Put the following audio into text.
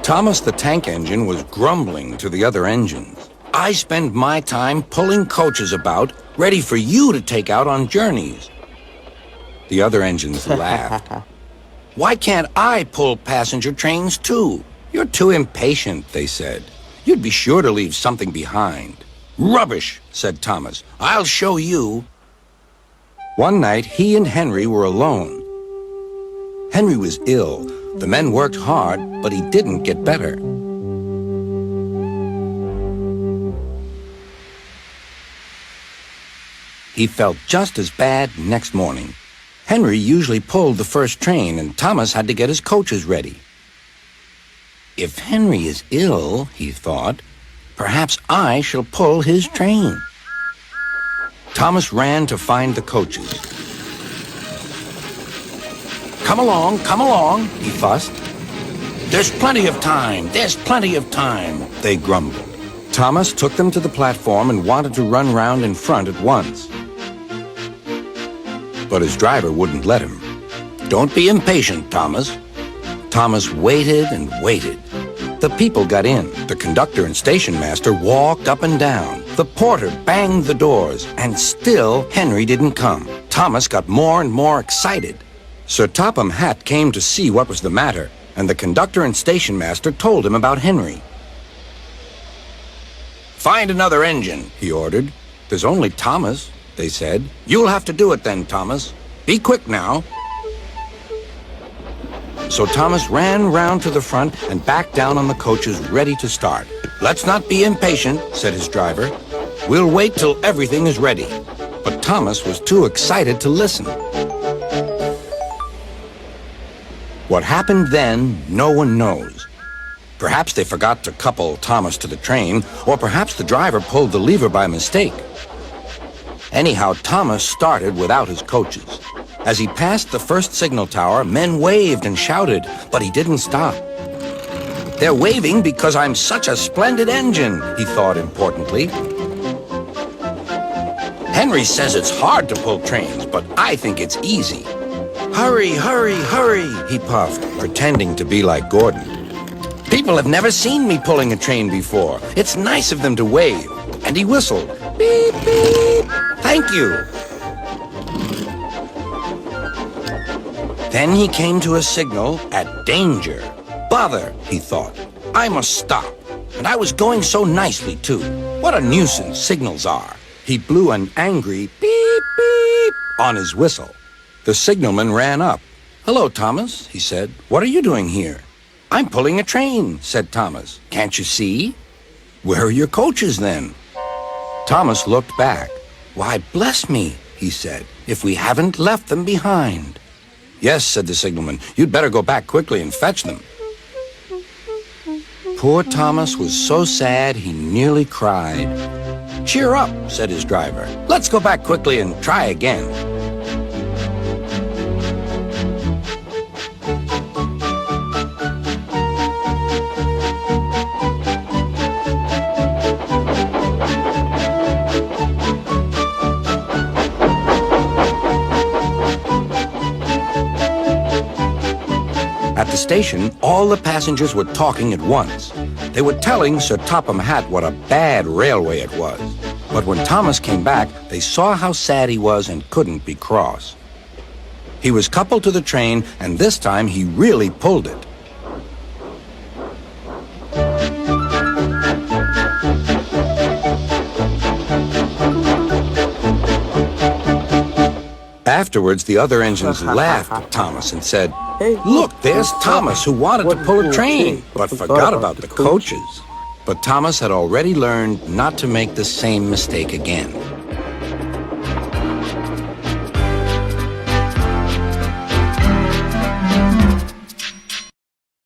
Thomas the tank engine was grumbling to the other engines. I spend my time pulling coaches about, ready for you to take out on journeys. The other engines laughed. Why can't I pull passenger trains too? You're too impatient, they said. You'd be sure to leave something behind. Rubbish, said Thomas. I'll show you. One night, he and Henry were alone. Henry was ill. The men worked hard, but he didn't get better. He felt just as bad next morning. Henry usually pulled the first train, and Thomas had to get his coaches ready. If Henry is ill, he thought, perhaps I shall pull his train. Thomas ran to find the coaches. Come along, he fussed. There's plenty of time, they grumbled. Thomas took them to the platform and wanted to run round in front at once. But his driver wouldn't let him. Don't be impatient, Thomas. Thomas waited and waited. The people got in. The conductor and station master walked up and down. The porter banged the doors, and still Henry didn't come. Thomas got more and more excited. Sir Topham Hatt came to see what was the matter, and the conductor and station master told him about Henry. Find another engine, he ordered. There's only Thomas, they said. You'll have to do it then, Thomas. Be quick now. So Thomas ran round to the front and back down on the coaches ready to start. Let's not be impatient, said his driver. We'll wait till everything is ready. But Thomas was too excited to listen. What happened then, no one knows. Perhaps they forgot to couple Thomas to the train, or perhaps the driver pulled the lever by mistake. Anyhow, Thomas started without his coaches. As he passed the first signal tower, men waved and shouted, but he didn't stop. They're waving because I'm such a splendid engine, he thought importantly. Henry says it's hard to pull trains, but I think it's easy. Hurry, hurry, hurry, he puffed, pretending to be like Gordon. People have never seen me pulling a train before. It's nice of them to wave. And he whistled. Beep, beep. Thank you. Then he came to a signal at danger. Bother, he thought. I must stop. And I was going so nicely, too. What a nuisance signals are. He blew an angry beep, beep on his whistle. The signalman ran up. Hello, Thomas, he said. What are you doing here? I'm pulling a train, said Thomas. Can't you see? Where are your coaches, then? Thomas looked back. Why, bless me, he said, if we haven't left them behind. Yes, said the signalman. You'd better go back quickly and fetch them. Poor Thomas was so sad he nearly cried. Cheer up, said his driver. Let's go back quickly and try again. At the station, all the passengers were talking at once. They were telling Sir Topham Hatt what a bad railway it was. But when Thomas came back, they saw how sad he was and couldn't be cross. He was coupled to the train, and this time he really pulled it. Afterwards, the other engines laughed at Thomas and said, Look, there's Thomas who wanted to pull a train, but forgot about the coaches. But Thomas had already learned not to make the same mistake again.